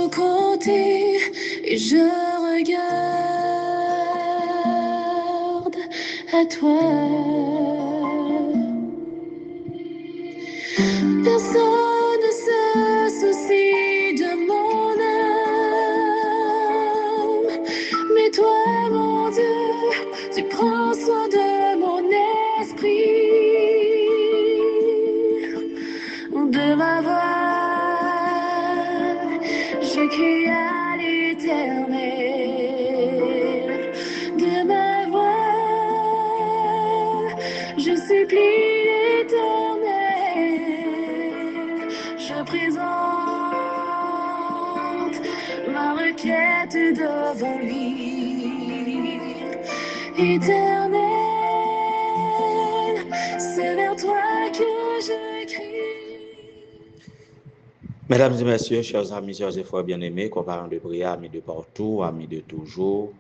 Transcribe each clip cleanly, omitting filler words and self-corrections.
ton côté et je regarde à toi. Personne ne se soucie de mon âme, mais toi, mon Dieu, tu prends soin de mon esprit, de ma voix, je crie à l'Éternel, de ma voix, je supplie l'Éternel, je présente ma requête devant lui. Éternel, c'est vers toi que je crie. Mesdames et messieurs, chers amis, chers et frères bien-aimés, compagnons de prière, amis de partout, amis de toujours,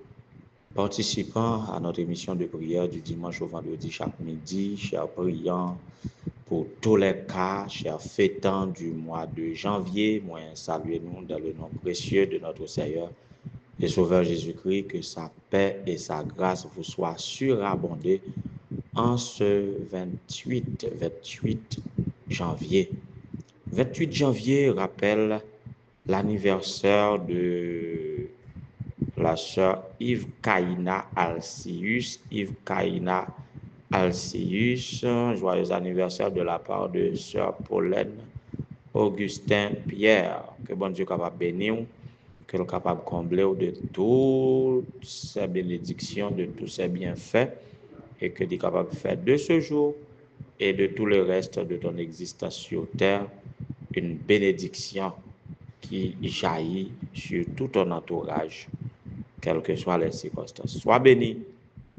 participants à notre émission de prière du dimanche au vendredi chaque midi, chers priants pour tous les cas, chers fêtants du mois de janvier, moi saluez-nous dans le nom précieux de notre Seigneur et Sauveur Jésus-Christ, que sa paix et sa grâce vous soient surabondées en ce 28 janvier. 28 janvier rappelle l'anniversaire de la sœur Yves Kaina Alcius. Yves Kaina Alcius, joyeux anniversaire de la part de sœur Pauline Augustin Pierre. Que bon Dieu capable bénir, que le capable combler de toutes ses bénédictions, de tous ses bienfaits, et que tu es capable de faire de ce jour et de tout le reste de ton existence sur terre une bénédiction qui jaillit sur tout ton entourage, quelles que soient les circonstances. Sois béni.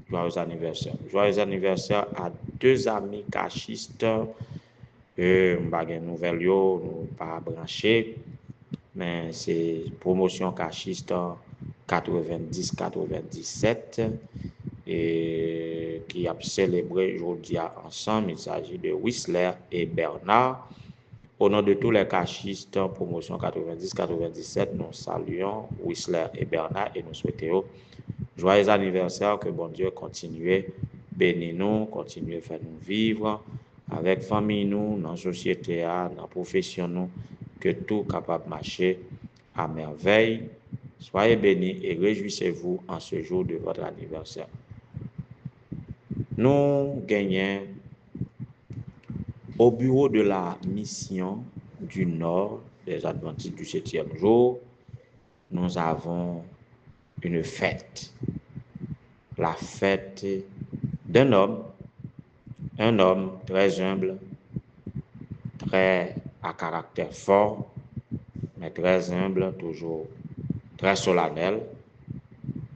Joyeux anniversaire. Joyeux anniversaire à deux amis cachistes. Une nouvelle, nous pas branché, mais c'est promotion cachiste 90-97 et qui a célébré aujourd'hui ensemble. Il s'agit de Whistler et Bernard. Au nom de tous les cachistes, promotion 90-97, nous saluons Whistler et Bernard et nous souhaitons joyeux anniversaire, que bon Dieu continue bénir nous, continue faire nous vivre avec famille nous, dans la société, dans la profession nous, que tout capable de marcher à merveille. Soyez bénis et réjouissez-vous en ce jour de votre anniversaire. Nous gagnons au bureau de la mission du Nord des Adventistes du 7e jour, nous avons une fête. La fête d'un homme, un homme très humble, très à caractère fort, mais très humble, toujours très solennel.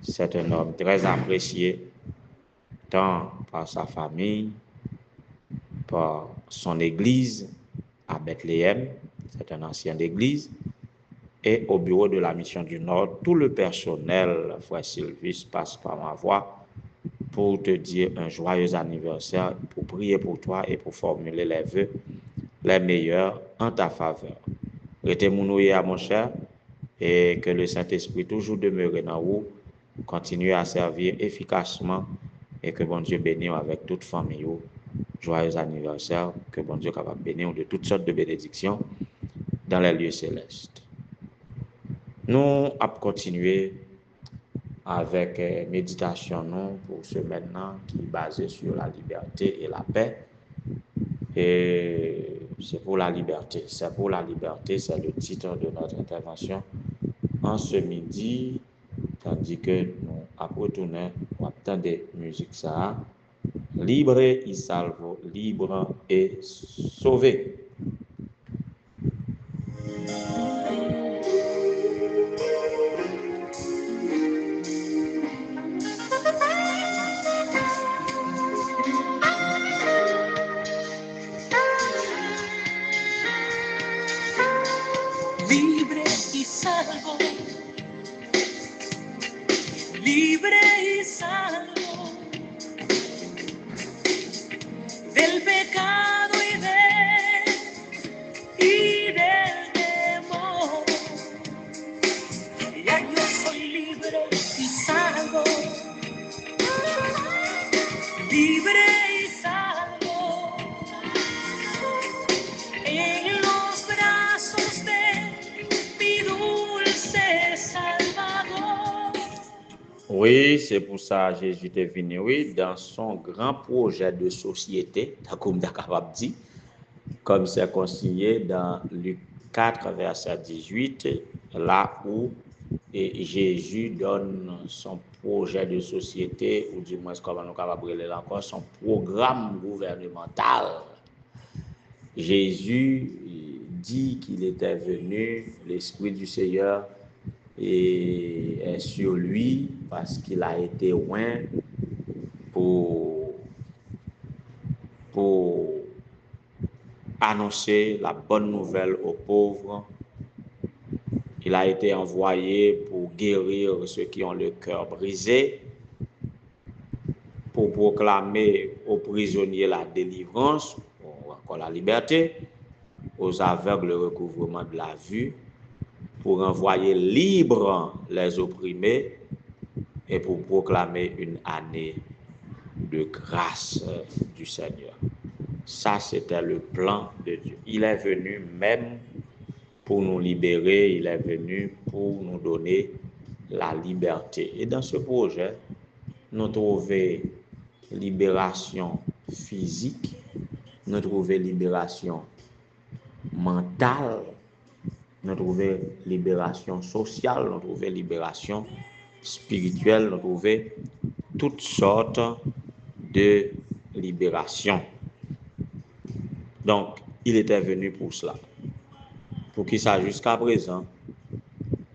C'est un homme très apprécié, tant par sa famille, par son église à Bethléem, c'est un ancien d'église, et au bureau de la mission du Nord, tout le personnel, frère Sylvis, passe par ma voix pour te dire un joyeux anniversaire, pour prier pour toi et pour formuler les vœux les meilleurs en ta faveur. Rete-mounouye à mon cher, et que le Saint-Esprit toujours demeure dans vous, continue à servir efficacement, et que bon Dieu bénisse avec toute famille. Joyeux anniversaire, que bon Dieu capable de bénir de toutes sortes de bénédictions dans les lieux célestes. Nous allons continuer avec méditation nous, pour ce maintenant qui est basé sur la liberté et la paix. Et c'est pour la liberté, c'est le titre de notre intervention en ce midi, tandis que nous retournons à attendre des musiques ça. Libre et salvo, libre et sauvé. Libre y salvo, libre y salvo del pecado y del temor. y salvo. Libre y salvo. En los brazos de mi dulce Salvador. Oui, c'est pour ça que Jésus est venu, oui, dans son grand projet de société, comme on est capable de dire, comme c'est consigné dans Luc 4, verset 18, là où Jésus donne son projet de société, ou du moins, comme on est capable de dire encore, son programme gouvernemental. Jésus dit qu'il était venu, l'Esprit du Seigneur est sur lui parce qu'il a été loin pour annoncer la bonne nouvelle aux pauvres. Il a été envoyé pour guérir ceux qui ont le cœur brisé, pour proclamer aux prisonniers la délivrance, ou encore la liberté, aux aveugles le recouvrement de la vue, pour envoyer libres les opprimés et pour proclamer une année de grâce du Seigneur. Ça, c'était le plan de Dieu. Il est venu même pour nous libérer, il est venu pour nous donner la liberté. Et dans ce projet, nous trouvons libération physique, nous trouvons libération mentale, nous trouvons libération sociale, nous trouvons libération spirituelle, nous trouvons toutes sortes de libération. Donc, il était venu pour cela. Pour qui ça jusqu'à présent?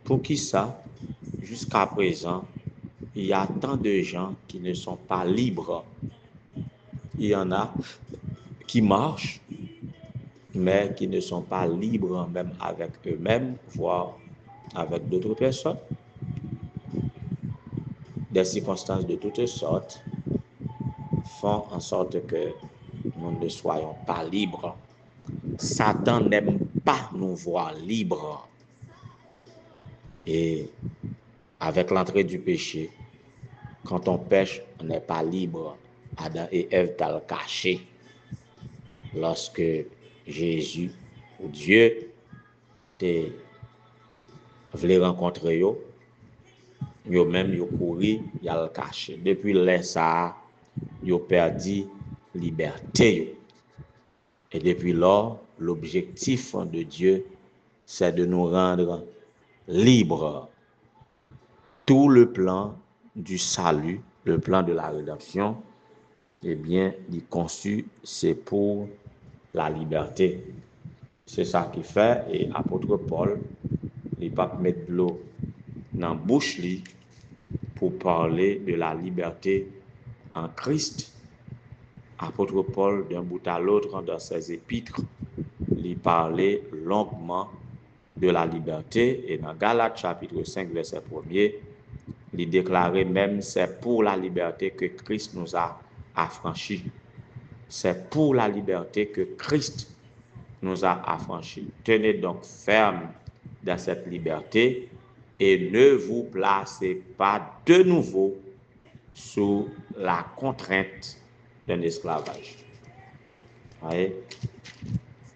Pour qui ça jusqu'à présent, il y a tant de gens qui ne sont pas libres. Il y en a qui marchent, mais qui ne sont pas libres même avec eux-mêmes, voire avec d'autres personnes. Des circonstances de toutes sortes font en sorte que nous ne soyons pas libres. Satan n'aime pas nous voir libres. Et avec l'entrée du péché, quand on pêche, on n'est pas libre. Adam et Ève dans le caché. Lorsque Jésus ou Dieu voulait rencontrer eux, même yo couru, y a le caché. Depuis là ça, yo perdu liberté. Et depuis là, l'objectif de Dieu, c'est de nous rendre libres. Tout le plan du salut, le plan de la rédemption, eh bien, il est conçu, c'est pour la liberté. C'est ça qui fait, et apôtre Paul, il va mettre de l'eau dans la bouche pour parler de la liberté en Christ. Apôtre Paul, d'un bout à l'autre, dans ses épîtres, il parlait longuement de la liberté, et dans Galates chapitre 5, verset 1er, il déclarait même, c'est pour la liberté que Christ nous a affranchis. C'est pour la liberté que Christ nous a affranchis. Tenez donc ferme dans cette liberté et ne vous placez pas de nouveau sous la contrainte d'un esclavage. Voyez?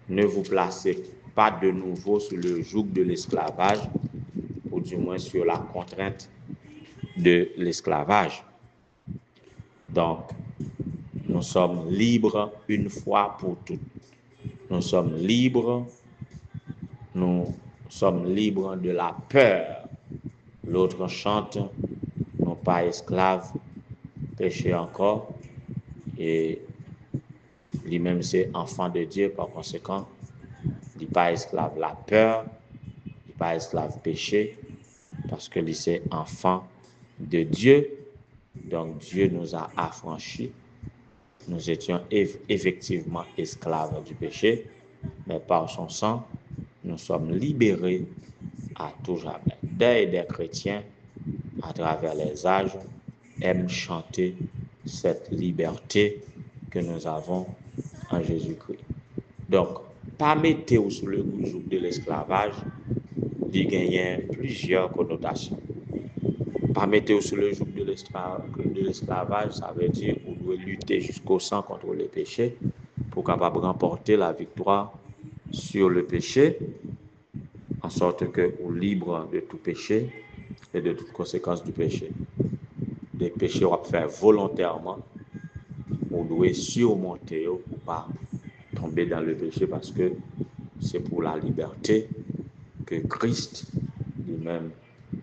Ne vous placez pas de nouveau sous le joug de l'esclavage, ou du moins sur la contrainte de l'esclavage. Donc, nous sommes libres une fois pour toutes. Nous sommes libres de la peur. L'autre chante, non pas esclaves, péché encore, et lui-même c'est enfant de Dieu, par conséquent, il n'est pas esclave la peur, il n'est pas esclave péché, parce que lui c'est enfant de Dieu. Donc Dieu nous a affranchis. Nous étions effectivement esclaves du péché, mais par son sang, nous sommes libérés à tout jamais. Des chrétiens, à travers les âges, aiment chanter cette liberté que nous avons en Jésus-Christ. Donc, pas mettre sous le joug de l'esclavage, il gagne plusieurs connotations. pas mettre sous le joug de l'esclavage, ça veut dire qu'on doit lutter jusqu'au sang contre le péché pour capable remporter la victoire sur le péché, en sorte que vous libre de tout péché et de toutes conséquences du péché. Des péchés on va faire volontairement, on doit surmonter pour pas tomber dans le péché parce que c'est pour la liberté que Christ lui-même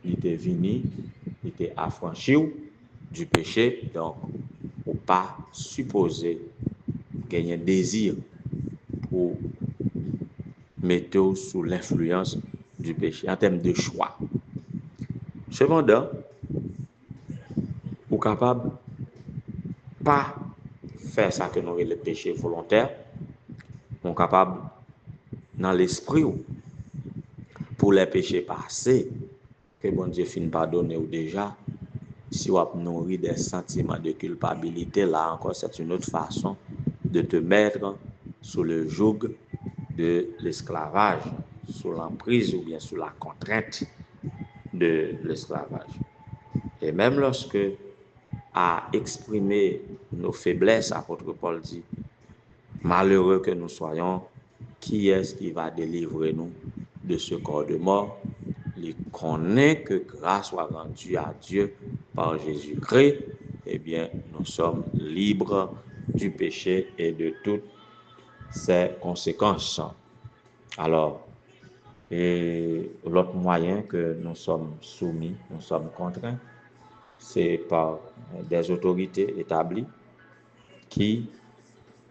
il était venu, il était affranchi du péché, donc on pas supposer gagner désir pour mettre sous l'influence du péché en termes de choix. Cependant, vous capable pas faire ça que nous le péché volontaire, on capable dans l'esprit pour les péchés passés que bon Dieu finit pardonner ou déjà. Si on nourrit des sentiments de culpabilité, là encore, c'est une autre façon de te mettre sous le joug de l'esclavage, sous l'emprise ou bien sous la contrainte de l'esclavage. Et même lorsque à exprimer nos faiblesses, apôtre Paul dit, malheureux que nous soyons, qui est-ce qui va délivrer nous de ce corps de mort? Il connaît que grâce soit rendue à Dieu par Jésus-Christ, eh bien, nous sommes libres du péché et de toutes ses conséquences. Alors, et l'autre moyen que nous sommes soumis, nous sommes contraints, c'est par des autorités établies qui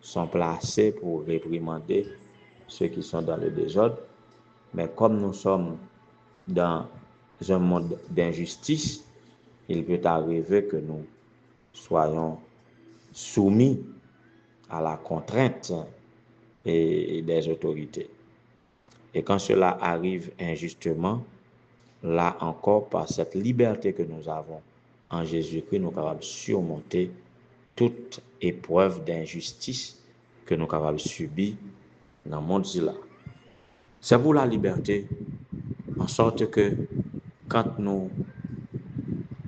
sont placées pour réprimander ceux qui sont dans le désordre. Mais comme nous sommes dans un monde d'injustice, il peut arriver que nous soyons soumis à la contrainte et des autorités. Et quand cela arrive injustement, là encore, par cette liberté que nous avons en Jésus-Christ, nous sommes capables de surmonter toute épreuve d'injustice que nous sommes capables de subir dans le monde-là. C'est pour la liberté, en sorte que quand nous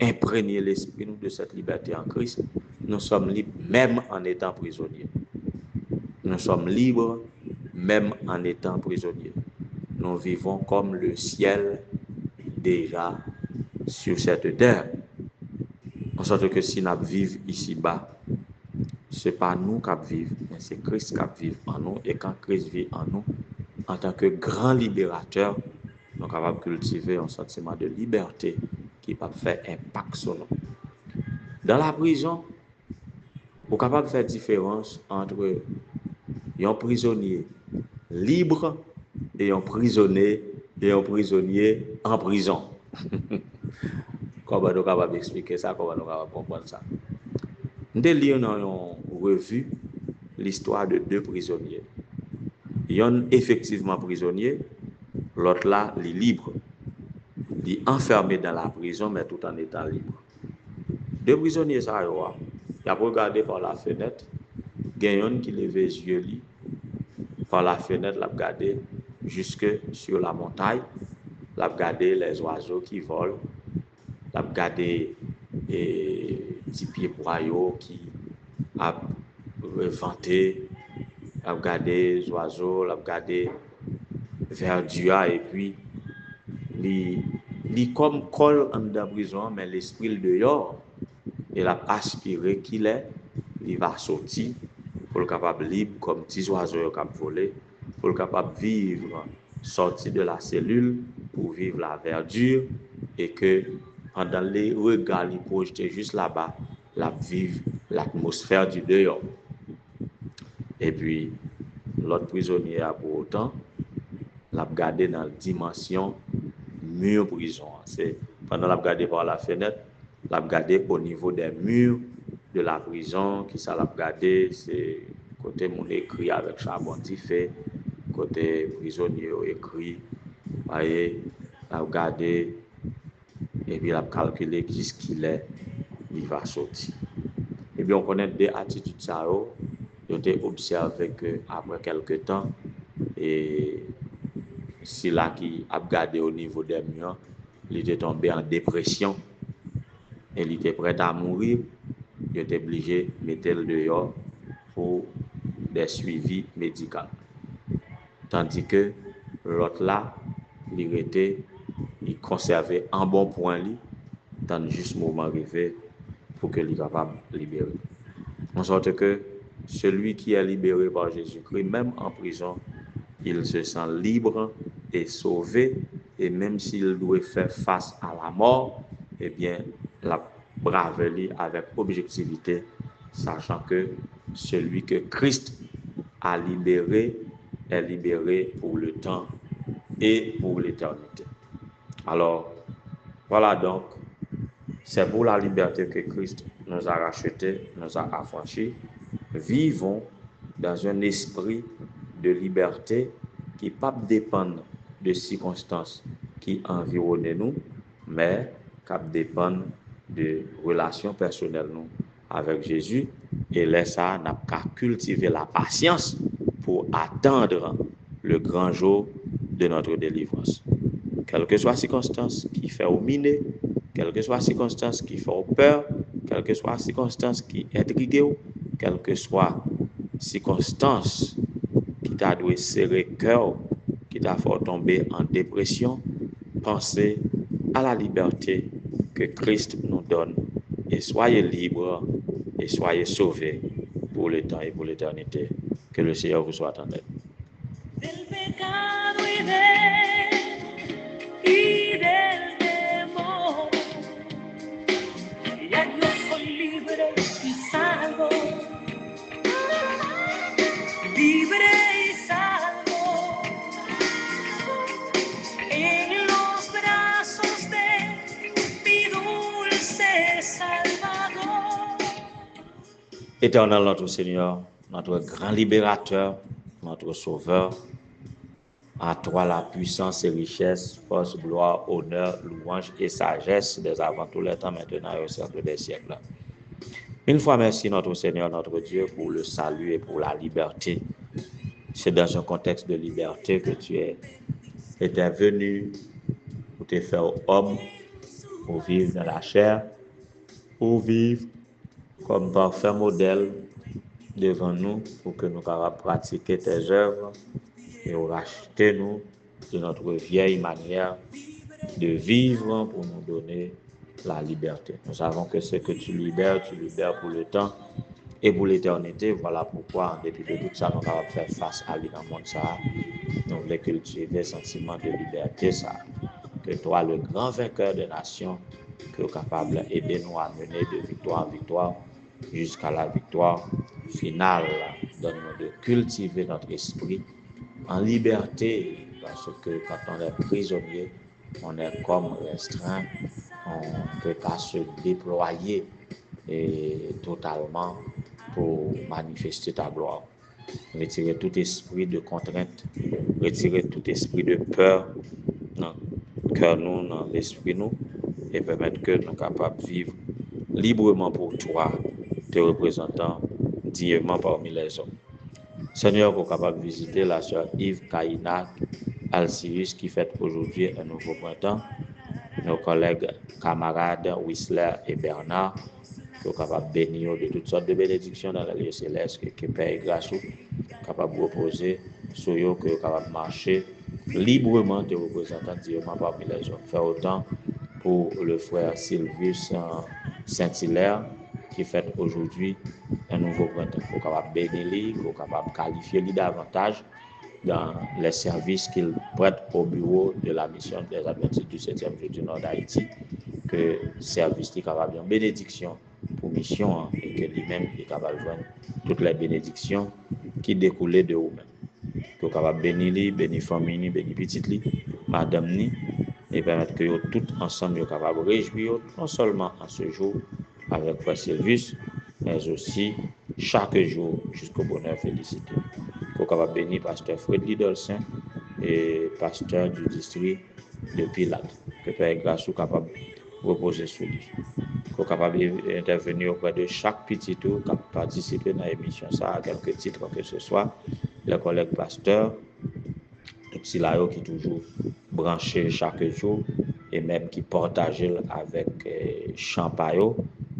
imprégnons l'esprit de cette liberté en Christ, nous sommes libres même en étant prisonniers. Nous sommes libres même en étant prisonniers. Nous vivons comme le ciel déjà sur cette terre. En sorte que si nous vivons ici-bas, ce n'est pas nous qui vivons, mais c'est Christ qui vit en nous. Et quand Christ vit en nous, en tant que grand libérateur, nous sommes capables de cultiver un sentiment de liberté qui va faire impact sur nous. Dans la prison, vous êtes capable de faire différence entre un prisonnier libre et un prisonnier en prison. Comment nous sommes capables d'expliquer ça, comment nous sommes capables de comprendre ça? Nous avons lu dans une revue l'histoire de deux prisonniers. Il y en a effectivement prisonnier, l'autre là, il est libre. Il est enfermé dans la prison, mais tout en étant libre. Deux prisonniers, ça, il a regardé par la fenêtre, il y a un qui levait les yeux par la fenêtre, il a regardé jusque sur la montagne, il a regardé les oiseaux qui volent, il a regardé les petits pieds broyaux qui a vanté, il a regardé les oiseaux, il a regardé verdure et puis il comme colle en dedans prison, mais l'esprit dehors, il a aspiré qu'il est, il va sortir pour le capable libre comme petits oiseaux qui voler, pour le capable vivre, sortir de la cellule pour vivre la verdure et que pendant les regards les projetés juste là-bas, la vivre l'atmosphère du dehors. Et puis l'autre prisonnier a pour autant l'a regardé dans la dimension mur prison. C'est pendant l'a regardé par la fenêtre, l'a regardé au niveau des murs de la prison, qui ça l'a regardé, c'est côté mon écrit avec charbon fait, côté prisonnier écrit, voyez, l'a regardé et puis l'a calculé qui ce qu'il est, il va sortir. Et bien on connaît des attitudes ça, ils ont observé que après quelques temps et c'est là qui a regardé au niveau des murs, il était tombé en dépression et il était prêt à mourir, il était obligé de mettre le dehors pour des suivis médicaux. Tandis que l'autre là, il conservait un bon point, dans juste moment arrivé pour que il soit capable de libérer. En sorte que celui qui est libéré par Jésus-Christ, même en prison, il se sent libre et sauvé, et même s'il doit faire face à la mort, eh bien, la brave avec objectivité, sachant que celui que Christ a libéré est libéré pour le temps et pour l'éternité. Alors, voilà donc, c'est pour la liberté que Christ nous a rachetés, nous a affranchis. Vivons dans un esprit de liberté qui ne pas dépendre de circonstances qui environnent nous, mais qui dépend de relations personnelles nous avec Jésus. Et là, ça, n'a qu'à cultiver la patience pour attendre le grand jour de notre délivrance. Quelles que soient les circonstances qui font miner, quelles que soient les circonstances qui font peur, quelles que soient les circonstances qui intriguent, quelles que soient les circonstances qui t'a dû serrer cœur, qui t'a fait tomber en dépression, pensez à la liberté que Christ nous donne et soyez libres et soyez sauvés pour le temps et pour l'éternité. Que le Seigneur vous soit en aide. Del pecado y del temor, ya yo soy libre y salvo, libre y salvo, en los brazos de mi dulce Salvador. Éternel notre Seigneur, notre grand libérateur, notre sauveur, à toi la puissance et richesse, force, gloire, honneur, louange et sagesse des avant tous les temps, maintenant et au siècle des siècles. Une fois merci notre Seigneur, notre Dieu, pour le salut et pour la liberté. C'est dans un contexte de liberté que tu étais venu pour te faire homme, pour vivre dans la chair, pour vivre comme parfait modèle devant nous, pour que nous puissions pratiquer tes œuvres et racheter nous de notre vieille manière de vivre pour nous donner la liberté. Nous savons que ce que tu libères pour le temps et pour l'éternité. Voilà pourquoi, en dépit de tout ça, nous allons faire face à lui dans le monde. Nous voulons cultiver le sentiment de liberté. Que toi, le grand vainqueur des nations, que tu es capable d'aider nous à mener de victoire en victoire jusqu'à la victoire finale. Donne-nous de cultiver notre esprit en liberté, parce que quand on est prisonnier, on est comme restreint, on ne peut pas se déployer totalement pour manifester ta gloire. Retirer tout esprit de contrainte, retirer tout esprit de peur dans le cœur nous, dans l'esprit nous, et permettre que nous soyons capables de vivre librement pour toi, te représentant dignement parmi les hommes. Seigneur, pour capable de visiter la sœur Yves Kaina Alcirus qui fête aujourd'hui un nouveau printemps, nos collègues, camarades Whistler et Bernard, pour capable de bénir de toutes sortes de bénédictions dans les lieux célestes, que Père et grâce, capable de reposer sur eux, que capable de marcher librement, te représentant directement parmi les hommes. Faire autant pour le frère Sylvius Saint-Hilaire, qui fête aujourd'hui un nouveau printemps. Pour capable bénir, pour capable qualifier davantage dans les services qu'il prête au bureau de la mission des Adventistes du 7e jour du Nord d'Haïti, que service est capable de bénédiction pour mission et que lui-même est capable de joindre toutes les bénédictions qui découlaient de vous-même. Que vous capable bénir, bénir famille, bénir petite li, madame ni, et permettre que vous tous ensemble soient capables de réjouir non seulement en ce jour avec Frère Sylvius, mais aussi chaque jour jusqu'au bonheur félicité. Pour capable bénir pasteur Fred Lidolsin et pasteur du district de Pilate. Que Père grâce soit capable de reposer sur lui. Pour capable d'intervenir auprès de chaque petit tour qui a participé dans l'émission, ça à quelques titres que ce soit, les collègues pasteurs, tout cela qui toujours branché chaque jour et même qui partageait avec Champagnat,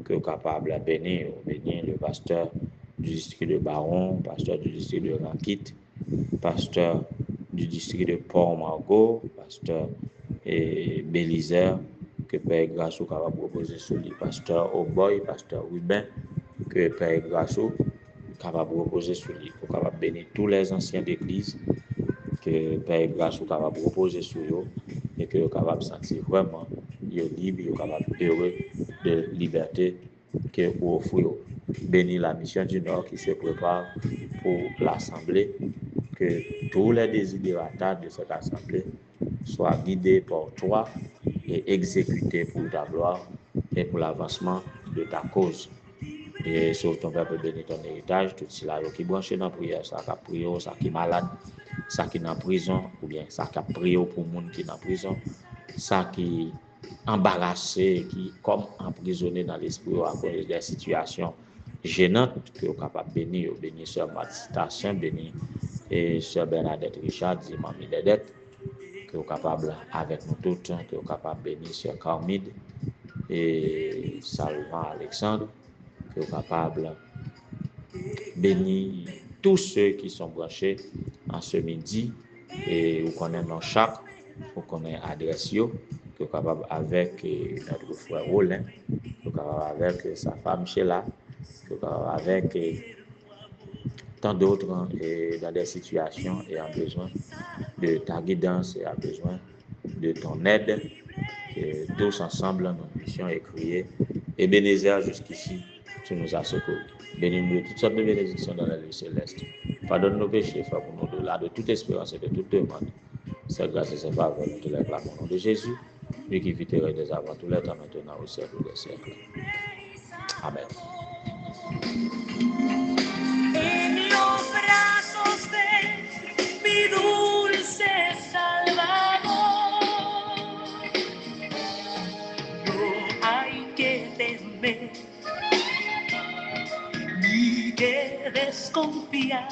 que capable de bénir le pasteur du district de Baron, pasteur du district de Rankit, pasteur du district de Port-Margot, pasteur et Bélizer, que Père Grasso capable proposer sur lui, pasteur Oboy, pasteur Ruben, que Père Grasso capable proposer sur lui, pour capable bénir tous les anciens d'église, que Père Grasso capable proposer sur eux, et que capable sentir vraiment libre, capable heureux de liberté que vous offrez. Bénis la mission du Nord qui se prépare pour l'Assemblée, que tous les désirata de cette Assemblée soient guidés par toi et exécutés pour ta gloire et pour l'avancement de ta cause. Et sauve ton peuple, bénis ton héritage, tout cela qui branché dans la prière, ça qui a prié, ça qui est malade, ça qui est en prison, ou bien ça qui a prié pour le monde qui est en prison, ça qui est embarrassé, qui est comme emprisonné dans l'esprit à cause des situations gênantes, que vous êtes capable de bénir, bénir Sœur Matistation, bénir et Sœur Bernadette Richard, Mamie Dedette, que vous êtes capable avec nous tous, que vous êtes capable de bénir Sœur Carmide et Salvan Alexandre, que vous êtes capable de bénir tous ceux qui sont branchés en ce midi et vous connaissez nos chaque, vous connaissez adresse, que vous êtes capable avec notre frère Rollin, que vous êtes capable avec sa femme Sheila, que vous êtes capable avec tant d'autres et dans des situations et en besoin de ta guidance et en besoin de ton aide. Et tous ensemble, notre mission est criée. Et Bénézère, jusqu'ici, tu nous as secourus. Bénis-nous de toutes sortes de bénédictions dans la vie céleste. Pardonne nos péchés, frère, pour nous au-delà de toute espérance et de toute demande. Cette grâce et cette faveur, nous te réclamons au nom de Jésus, lui qui vit et règne des avant tous les temps, maintenant au siècle des siècles. Amen. En los brazos de mi dulce Salvador, no hay que temer ni que desconfiar.